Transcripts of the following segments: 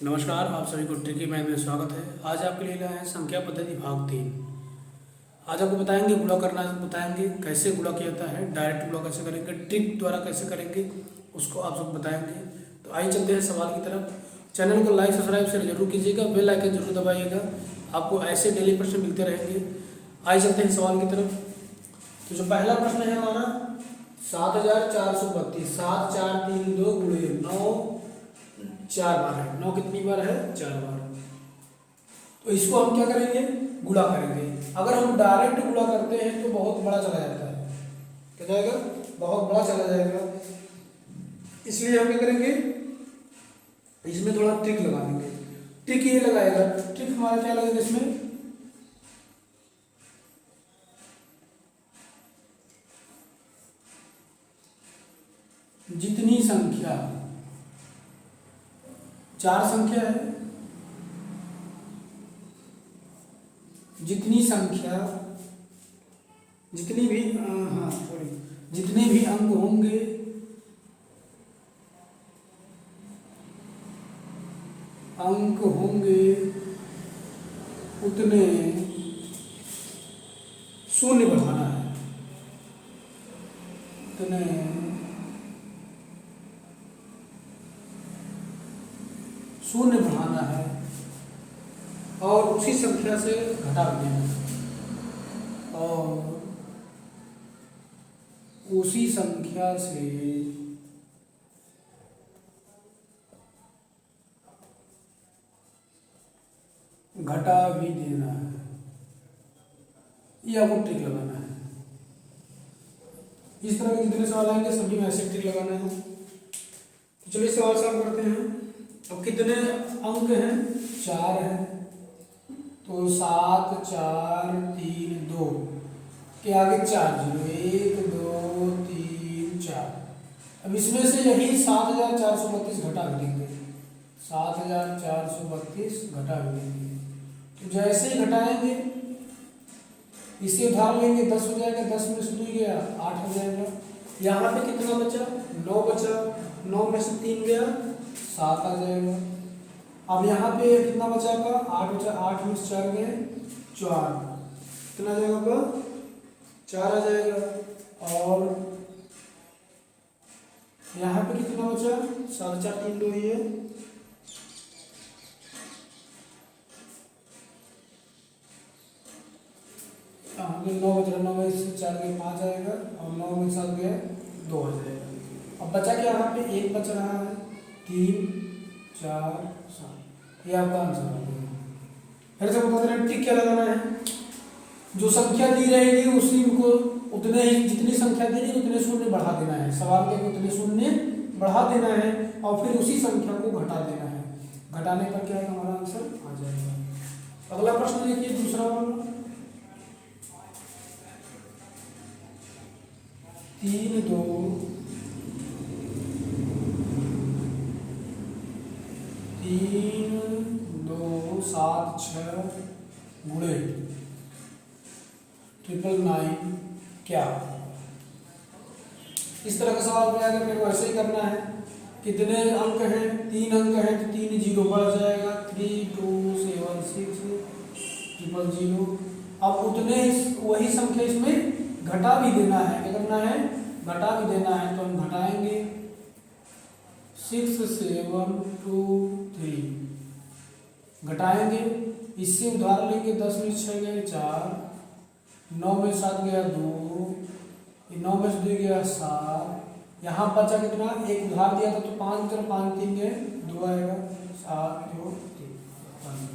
नमस्कार, आप सभी को ट्रिकी मैथ में स्वागत है। आज आपके लिए लाए हैं संख्या पद्धति भाग 3। आज आपको बताएंगे गुणा करना, बताएंगे कैसे गुणा किया जाता है, डायरेक्ट गुणा कैसे करेंगे, ट्रिक द्वारा कैसे करेंगे, उसको आप सब बताएंगे। तो आइए चलते हैं सवाल की तरफ। चैनल को लाइक सब्सक्राइब शेयर जरूर कीजिएगा, बेल आइकन जरूर दबाइएगा, आपको ऐसे डेली प्रश्न मिलते रहेंगे। आइए चलते हैं सवाल की तरफ। तो जो पहला प्रश्न है हमारा 7432, 7 4 3 2 गुणे 9 4 बार है। 9 कितनी बार है? 4 बार। तो इसको हम क्या करेंगे? गुणा करेंगे। अगर हम डायरेक्ट गुणा करते हैं तो बहुत बड़ा चला जाता है। क्या जाएगा? बहुत बड़ा चला जाएगा। इसलिए हम क्या करेंगे, इसमें थोड़ा ट्रिक लगा देंगे। ट्रिक ये लगाएगा, ट्रिक हमारा क्या लगेगा इसमें, जितनी संख्या 4 संख्या है, जितनी संख्या जितनी भी जितने भी अंक होंगे उतने शून्य बढ़ाना है। उतने शून्य बढ़ाना है और उसी संख्या से घटा देना है। और उसी संख्या से घटा भी देना है। ये आपको ट्रिक लगाना है। इस तरह के जितने सवाल आएंगे सभी में ऐसे ट्रिक लगाना है। तो चलिए सवाल सॉल्व करते हैं। अब कितने अंक हैं? 4 हैं। तो 7 4 3 2 के आगे 4 0, 1 2 3 4। अब इसमें से यही 7432 घटा देंगे। 7432 घटा देंगे। तो जैसे ही घटाएंगे, इसे उधार लेंगे, 10 हो जाएगा। 10 में से 2 गया, 8 हो जाएगा। यहाँ पे कितना बचा? 9 बचा। 9 में से 3 गया, 7 आ जाएगा। अब यहाँ पे कितना बचा आपका? 8 बचा। 8 में से 4 गए, 4। कितना आ जाएगा आपका? 4 आ जाएगा। और यहाँ पे कितना बचा? 7 4 3 2 ही है। हाँ, 9 बचा। 9 में से 4 गए, 5 आएगा। और 9 में 7 गए, 2 आ जाएगा। अब बचा क्या? यहाँ पे 1 बच रहा है। 3 4 7, ये आपका आंसर आ गया। फिर से बता रहे हैं ट्रिक क्या लगाना है। जो संख्या दी रहेगी उसी को उतने ही, जितनी संख्या दी रहेगी उतने शून्य बढ़ा देना है। सवाल के उतने शून्य बढ़ा देना है और फिर उसी संख्या को घटा देना है। घटाने पर क्या है? हमारा आंसर आ जाएगा। अगला प्रश्न देखिए, दूसरा वाला। 3 2 3 2 7 6 गुणे 999 क्या? इस तरह का सवाल बनाया तो मेरे को ऐसे ही करना है। कितने अंक हैं? 3 अंक हैं तो 3 जीरो बढ़ जाएगा। 3 2 7 6 0 0। अब उतने वही संख्या इसमें घटा भी देना है। क्या करना है? घटा भी देना है। तो हम घटाएंगे। 6 7 2 3 घटाएंगे। इससे उधार लेंगे। 10 में 6 गए, 4। 9 में 7 गया, 2। 9 में से 2 गया, 7। यहाँ बचा कितना? 1 उधार दिया था तो 5 तरफ 5 3 गए, 2 आएगा। 7 2 3 5।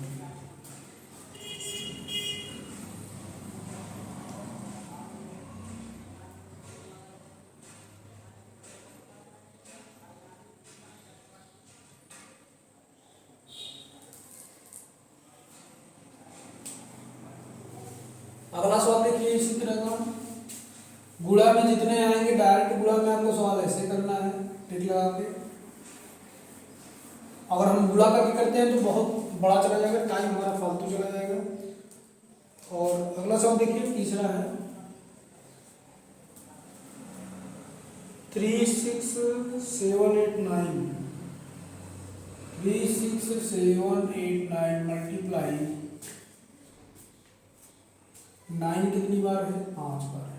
अगला सवाल देखिए इसी तरह का। गुणा में जितने आएंगे, डायरेक्ट गुणा में आपको सवाल ऐसे करना है ट्रिक लगा के। अगर हम गुणा करके करते हैं तो बहुत बड़ा चला जाएगा, टाइम हमारा फालतू चला जाएगा। और अगला सवाल देखिए, तीसरा है 3 6 7 8 9 3679 मल्टीप्लाई 9 कितनी बार है? 5 बार है।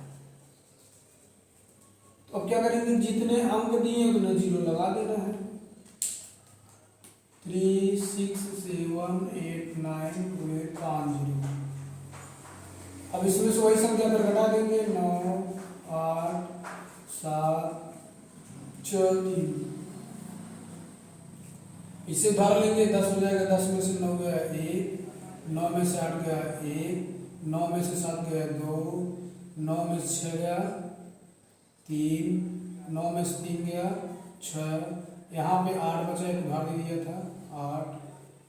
तो अब क्या करेंगे, जितने अंक दिए उतने जीरो लगा देना है। 36789 हुए 5 जीरो। अब इसमें से वही संख्या पर घटा देंगे, 9 8 7 4 3। इसे उधार लेंगे, 10 हो जाएगा। 10 में से 9 गया 1, 9 में से 8 गया 1, 9 में से 7 गया 2, 9 में से 6 गया 3, 9 में से 3 गया 6। यहाँ पे 8 बचा, एक उधार दे दिया था। 8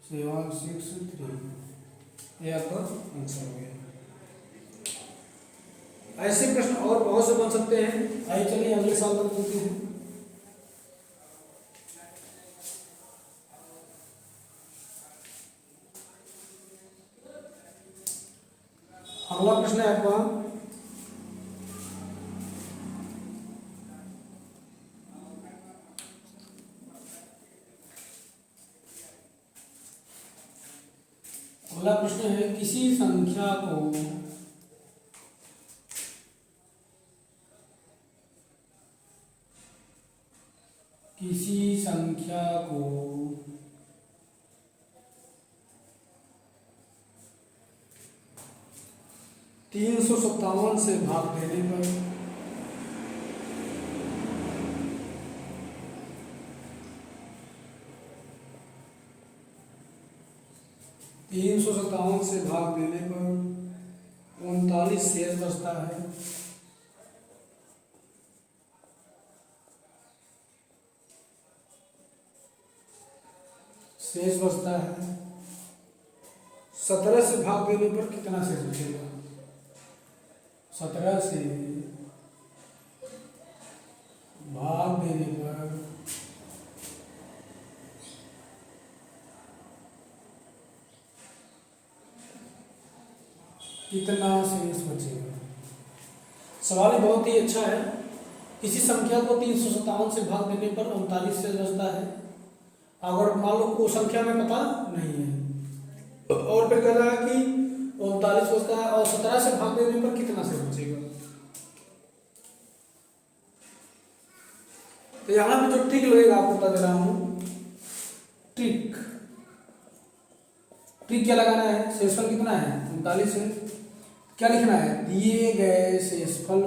7 6 3, ये आपका आंसर हो गया। ऐसे प्रश्न और बहुत से बन सकते हैं। आइए चलिए अगले साल तक चलते हैं। अगला प्रश्न है आपका, अगला प्रश्न है किसी संख्या को किसी संख्या को 357 से भाग देने पर 357 से भाग देने पर 39 शेष बचता है। शेष बचता है 17 से भाग देने पर कितना शेष बचेगा? 17 से भाग देने पर कितना शेष बचेगा? सवाल बहुत ही अच्छा है। किसी संख्या को 357 से भाग देने पर 39 शेष बचता है। अगर मान लो को संख्या में पता नहीं है और फिर कह रहा है कि 39 बचता है और 17 से भाग देने पर कितना शेष बचेगा। तो यहाँ पे जो ट्रिक लगेगा आपको बता दे रहा हूँ। ट्रिक क्या लगाना है? शेषफल कितना है? 39 है। क्या लिखना है? दिए गए शेषफल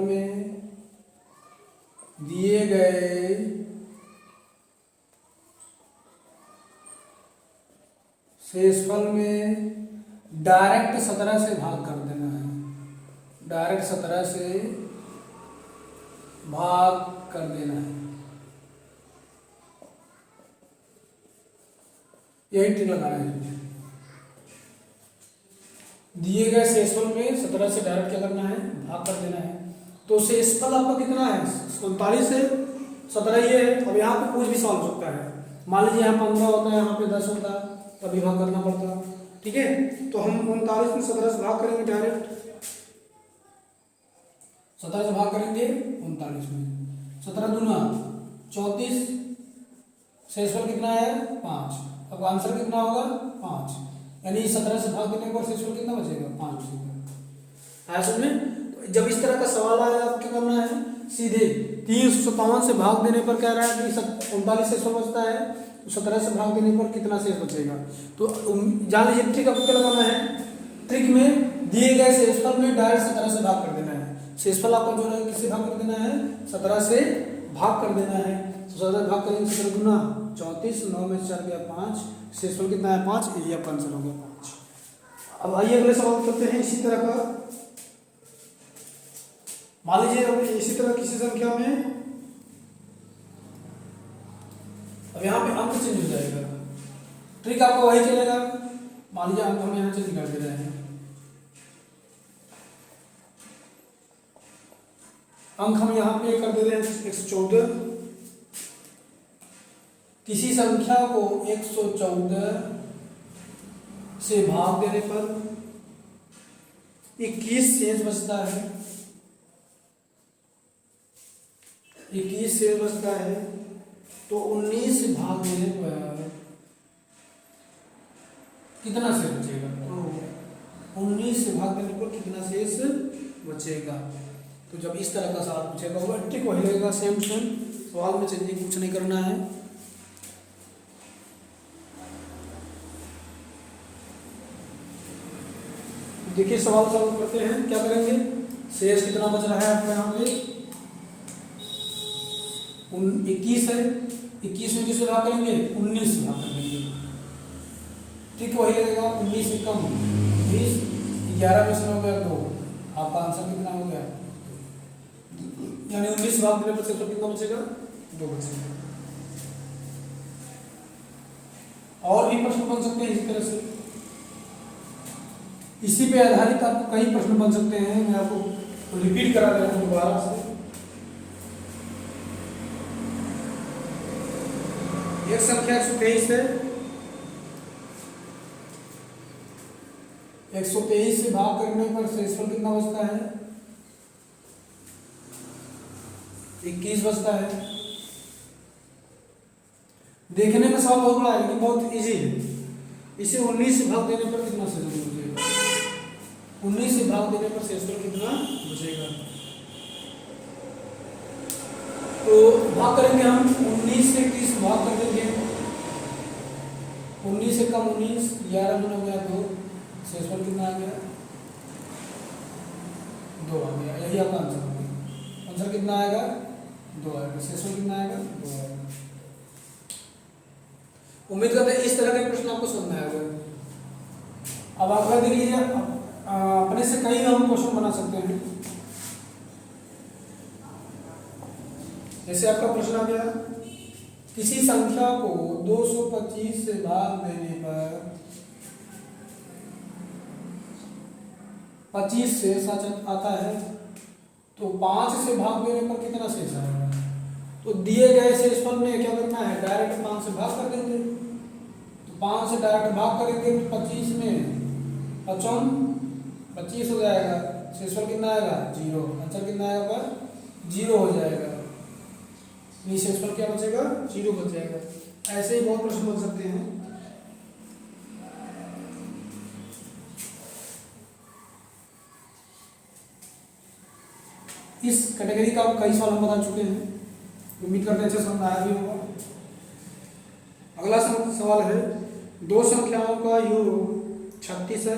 में डायरेक्ट 17 से भाग कर देना है। डायरेक्ट 17 से भाग कर देना है। यही ट्रिक लगाना है। दिए गए शेषफल में 17 से डायरेक्ट क्या करना है? भाग कर देना है। तो शेषफल आपका कितना है? 39 है, 17 ये है। अब यहाँ पे कुछ भी सवाल हो सकता है। मान लीजिए यहाँ 15 होता है, यहाँ पे 10 होता है, तभी भाग करना पड़ता है। ठीक है, तो हम 39 में 17 से भाग करेंगे। डायरेक्ट 17 से भाग करेंगे 39 में। 17 दूना 34, शेषफल कितना है? 5। अब आंसर कितना होगा? 5। यानी 17 से भाग देने पर शेषफल कितना बचेगा? 5 बचेगा। आया समझ में? तो जब इस तरह का सवाल आया आप क्या करना है? सीधे 357 से भाग देने पर कह रहा है कि 39 शेषफल बचता है, तो 17 से भाग देने पर कितना शेष बचेगा। तो जान लीजिए ट्रिक आपको क्या लगाना है। ट्रिक में दिए गए शेषफल में डायरेक्ट 17 से भाग कर देना है। शेषफल आपका जो है किससे भाग कर देना है? 17 से भाग कर देना है। तो 17 भाग करेंगे 17 गुना 34, 9 में 4 गया 5, शेषफल कितना है? 5। ये आपका आंसर हो गया 5। अब आइए अगले सवाल करते हैं इसी तरह का। मान लीजिए अब इसी तरह किसी संख्या में, अब यहाँ पे अंक चेंज हो जाएगा। ट्रिक आपको वही चलेगा। मान लीजिए अंक हम यहाँ चेंज कर दे रहे हैं। अंक हम यहाँ पे कर दे रहे हैं 114। किसी संख्या को 114 से भाग देने पर 21 शेष बचता है। 21 शेष बचता है। तो 19 से भाग देने पर कितना शेष बचेगा, तो 19 से भाग देने पर कितना शेष बचेगा। तो जब इस तरह का सवाल पूछेगा वो ट्रिक वही रहेगा, सेम सवाल में चेंजिंग कुछ नहीं करना है। देखिए सवाल सॉल्व करते हैं, क्या करेंगे, शेष कितना बच रहा है आपके यहाँ पे 21 है, 21 में किससे भाग करेंगे 19 से भाग करेंगे, ठीक वही लगेगा 19 से कम 20, 11 में से हो गया 2, आपका आंसर कितना हो गया, यानी 19 भाग देने पर शेषफल कितना बचेगा 2 बचेगा। और भी प्रश्न बन सकते हैं इसी तरह से, इसी पे आधारित आपको कई प्रश्न बन सकते हैं। मैं आपको रिपीट करा दे रहा हूँ दोबारा से। एक संख्या 123 है, 123 से भाग करने पर शेषफल कितना बचता है 21 बचता है। देखने में सवाल बहुत बड़ा है लेकिन बहुत इजी है। इसे 19 से भाग देने पर कितना शेषफल बचेगा, 19 से भाग देने पर शेषफल कितना बचेगा। तो भाग करेंगे हम 19 से 30 भाग कर देंगे, 19 से कम 19, 11 में हो गया 2, शेषफल कितना आ गया 2 आ गया। यही आपका आंसर हो गया। आंसर कितना आएगा 2 आएगा, शेषफल कितना आएगा 2 आएगा। उम्मीद करते हैं इस तरह के प्रश्न आपको समझ में आएगा। अब अगला देख लीजिए, अपने से कई हम क्वेश्चन बना सकते हैं। जैसे आपका प्रश्न आ गया, किसी संख्या को 225 से भाग देने पर 25 शेष आता है, तो 5 से भाग देने पर कितना शेष आएगा। तो दिए गए शेषफल में क्या करना है, डायरेक्ट 5 से भाग कर देंगे। तो 5 से डायरेक्ट भाग करेंगे तो 25 में 25 हो जाएगा, शेषफल कितना आएगा 0। आंसर कितना आएगा 0 हो जाएगा, नहीं शेषफल क्या बचेगा 0 बच जाएगा। ऐसे ही बहुत प्रश्न बन सकते हैं। इस कैटेगरी का कई सवाल हम बता चुके हैं, उम्मीद करते हैं अच्छे समझ आया भी होगा। अगला सवाल है, दो संख्याओं का योग 36 है,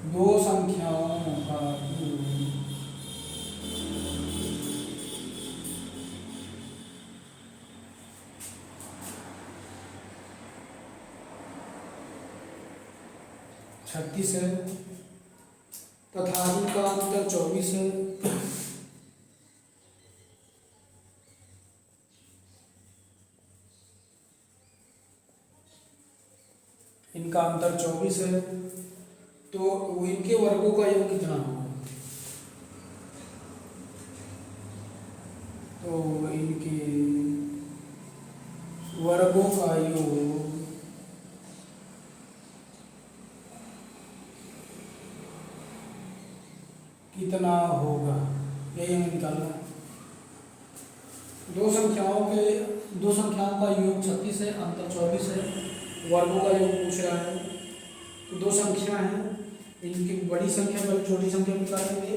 दो संख्याओं का योग 36 है तथा इनका अंतर 24 है। इनका अंतर 24 है, तो इनके वर्गों का योग कितना होगा। तो इनके वर्गों का योग कितना होगा, यही हमें निकालना है। दो संख्याओं का योग 36 है, अंतर 24 है, वर्गों का योग पूछ रहा है। तो दो संख्या हैं, इनकी बड़ी संख्या पर छोटी संख्या निकालेंगे।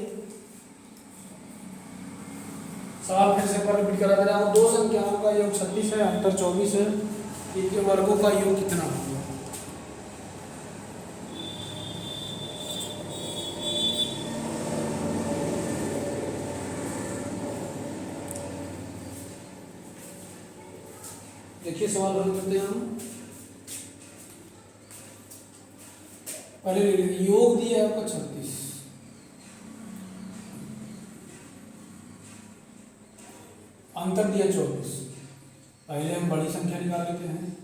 सवाल फिर से रिपीट करा दे रहा हूँ, दो संख्याओं का योग 36 है, अंतर 24 है, इनके वर्गों का योग कितना होगा। देखिए सवाल हल करते हैं हम। पहले योग दिया है आपका 36, अंतर दिया 24। पहले हम बड़ी संख्या निकाल लेते हैं,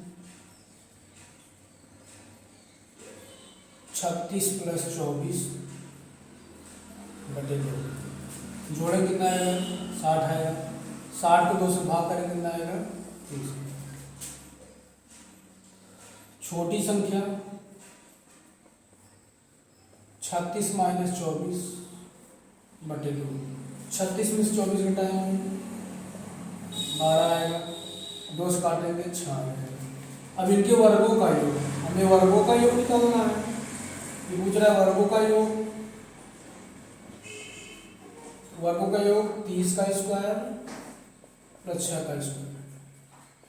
36 + 24 बटे 2, जोड़े कितना आएगा 60 आएगा, 60 को 2 से भाग करें कितना आएगा 30। छोटी संख्या 36 - 24 बटे 2, 36 में से 24 घटाएंगे 12 आएगा, 2 से काटेंगे 6 आ जाएगा। अब इनके वर्गों का योग, हमें वर्गों का योग निकालना है। ये पूछ रहा है वर्गों का योग। वर्गों का योग 30 का स्क्वायर प्लस 6 का स्क्वायर,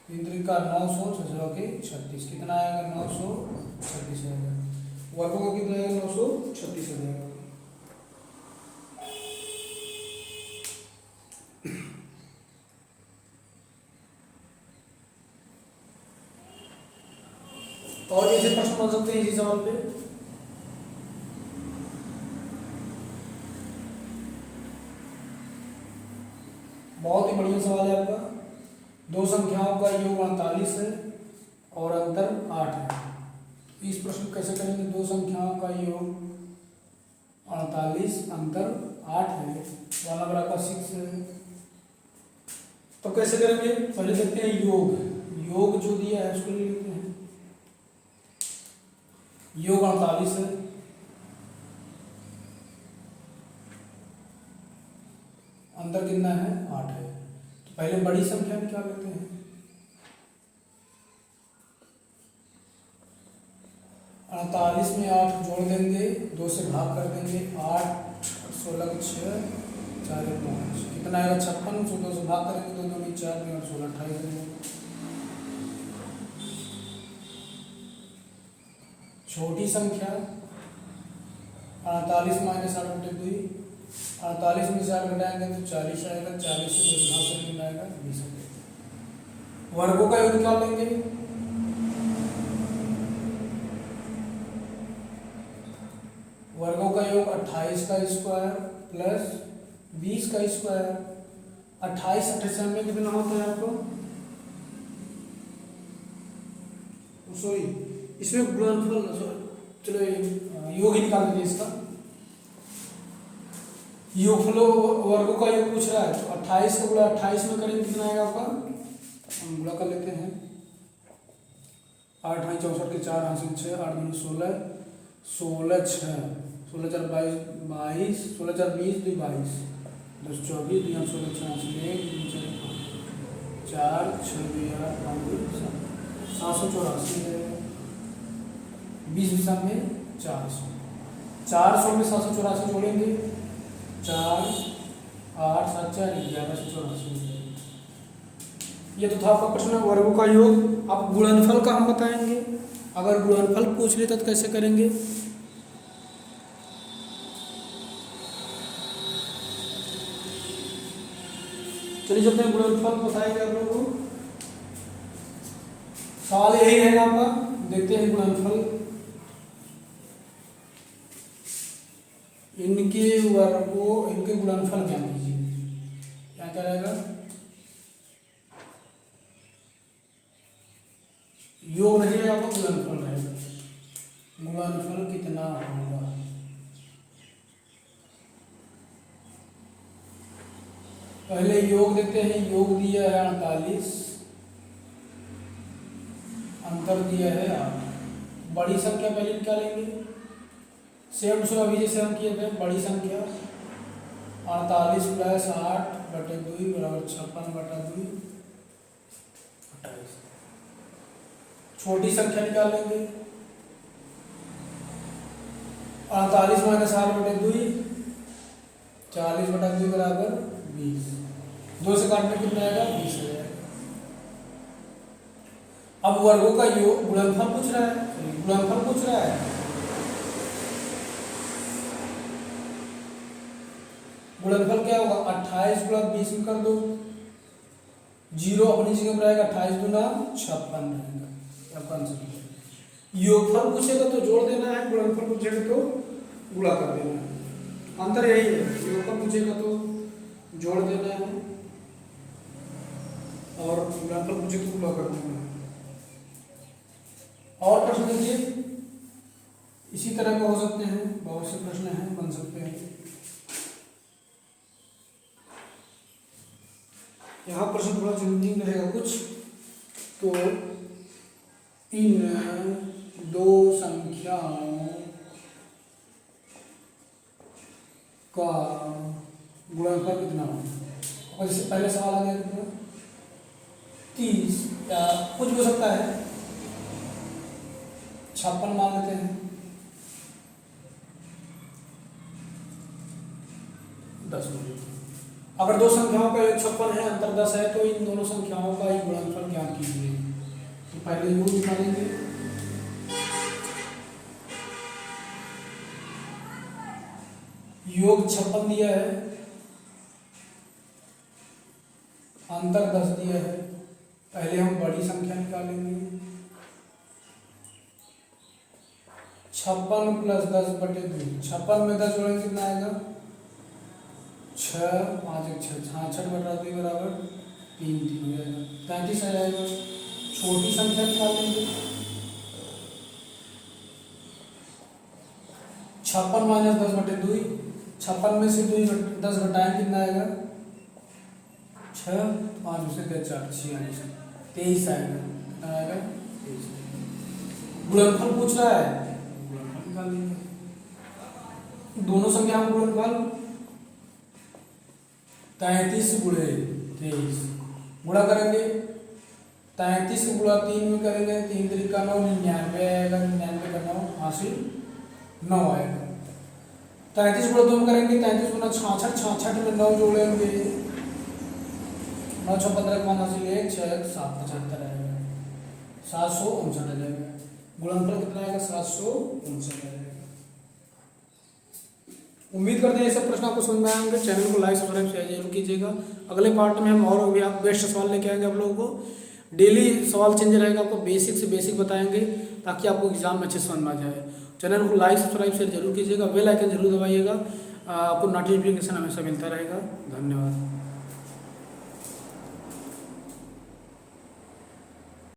3 का 900, 6 के 36, कितना आएगा 936 आएगा। वर्गों का कितना आएगा 936 आ जाएगा। और ऐसे प्रश्न बन सकते हैं इसी सवाल पे। बहुत ही बढ़िया सवाल है आपका। दो संख्याओं का योग 48 है और अंतर 8 है। इस प्रश्न कैसे करेंगे? दो संख्याओं का योग 48 अंतर 8 है, 1 बराबर 6 है। तो कैसे करेंगे? पहले देखते हैं योग। योग जो दिया है उसको ले लेते हैं। योग 48 है, अंतर कितना है 8 है। तो पहले बड़ी संख्या निकाल लेते हैं। 48 में 8 जोड़ देंगे, 2 से भाग कर देंगे। 8 16 के 6 4 5, कितना आएगा 56। 2 से भाग करेंगे तो 2 में 4 में 8 16 28। छोटी संख्या 48 माइनस 8 बटे 2, 48 में से 8 घटाएंगे तो 40 आएगा। 40 से 2 भाग करके आएगा 20 आएगा। वर्गों का योग निकाल लेंगे। वर्गों का योग 28 का स्क्वायर प्लस 20 का स्क्वायर। 28 28 में कितना होता है आपको? सॉरी, इसमें गुणनफल, चलो योग ही निकाल दीजिए इसका। योगफल वर्गों का योग पूछ रहा है तो 28 का गुणा 28 में करेंगे कितना आएगा आपका? हम गुणा कर लेते हैं। 8 8 64 के 4 हाथ से 6, 8 2 16, 16 6, 16 4 22, 16 4 20, 2 22, 10 24, 2 16 6 1, 2 4 6 2 8 784 है। 20 दिशा में 400, 400 में 784 जोड़ेंगे। 4 8 7 4 11 से 84। ये तो था आपका प्रश्न वर्गों का योग। आप गुणनफल का हम बताएंगे। अगर गुणनफल पूछ लेते तो कैसे करेंगे? चलिए जब मैं गुणनफल बताएंगे आप लोगों को, सवाल यही रहेगा आपका। देखते हैं गुणनफल। इनके वर्गों, इनके गुणनफल क्या कीजिए? क्या क्या रहेगा? योग नहीं रहेगा, आपको गुणनफल रहेगा। गुणनफल कितना होगा? पहले योग देखते हैं। योग दिया है 48, अंतर दिया है 8। बड़ी संख्या पहले निकालेंगे। सेम टू सेम अभी जैसे हम किए थे। बड़ी संख्या 48 प्लस 8 बटे 2 बराबर 56 बटा 2 28। छोटी संख्या निकाल लेंगे। 48 माइनस 8 बटे 2, 40 बटा 2 बराबर 20। 2 से काटने कितना आएगा? 20 आ जाएगा। अब वर्गों का योग गुणनफल पूछ रहा है। गुणनफल पूछ रहा है। गुणनफल क्या होगा? 28 गुणा 20 में कर दो, 0 अपनी जगह पर आएगा। 28 दूना 56 रहेगा आपका आंसर। योगफल पूछेगा तो जोड़ देना है, गुणनफल पूछेगा तो गुणा कर देना है। अंतर यही है। योगफल पूछेगा तो जोड़ देना है और गुणनफल पूछेगा तो गुणा कर देना है। और प्रश्न देखिए, इसी तरह के हो सकते हैं, बहुत से प्रश्न हैं, बन सकते हैं। यहाँ प्रश्न थोड़ा चैलेंजिंग रहेगा कुछ। तो इन दो संख्याओं का गुणनफल कितना होगा? और इससे पहले सवाल आ गया था, 30 या कुछ भी हो सकता है, 56 मान लेते हैं। 10 मिनट। अगर दो संख्याओं का योग 56 है, अंतर 10 है, तो इन दोनों संख्याओं का ही गुणनफल ज्ञात कीजिए। तो पहले योग निकालेंगे। योग 56 दिया है, अंतर 10 दिया है। पहले हम बड़ी संख्या निकालेंगे। 56 + 10/2। 56 में 10 जोड़ेंगे कितना आएगा? 6, 5 1 6, 66/2 बराबर 3 3 हो जाएगा, 33 आ जाएगा। छोटी संख्या निकाल लेंगे। 56 - 10/2। 56 में से 10 घटाएं कितना आएगा? 6, 5 से 4 46, 23 आएगा। कितना आएगा? 23। गुणनफल पूछ रहा है, गुणनफल निकाल लेंगे। दोनों संख्या का गुणनफल 33 × 23 गुणा करेंगे। 33 × 3 में करेंगे, 3 3 का 9, 99 आएगा। 99 का 9 हासिल 9 आएगा। 33 × 2 में करेंगे, 33 × 66, 66 में 9 जोड़ेंगे, 9 6 15 का मान हासिल 1 6 1 7 75 आएगा। 759 आ जाएगा। गुणनफल कितना आएगा? 759 आएगा। उम्मीद करते हैं ये सब प्रश्न आपको समझ में आएंगे। चैनल को लाइक सब्सक्राइब शेयर जरूर कीजिएगा। अगले पार्ट में हम और भी आप बेस्ट सवाल लेके आएंगे। आप लोगों को डेली सवाल चेंज रहेगा, आपको बेसिक से बेसिक बताएंगे ताकि आपको एग्जाम में अच्छे समझ में आ जाए। चैनल को लाइक सब्सक्राइब शेयर जरूर कीजिएगा, बेल आइकन जरूर दबाइएगा, आपको नोटिफिकेशन हमेशा मिलता रहेगा। धन्यवाद।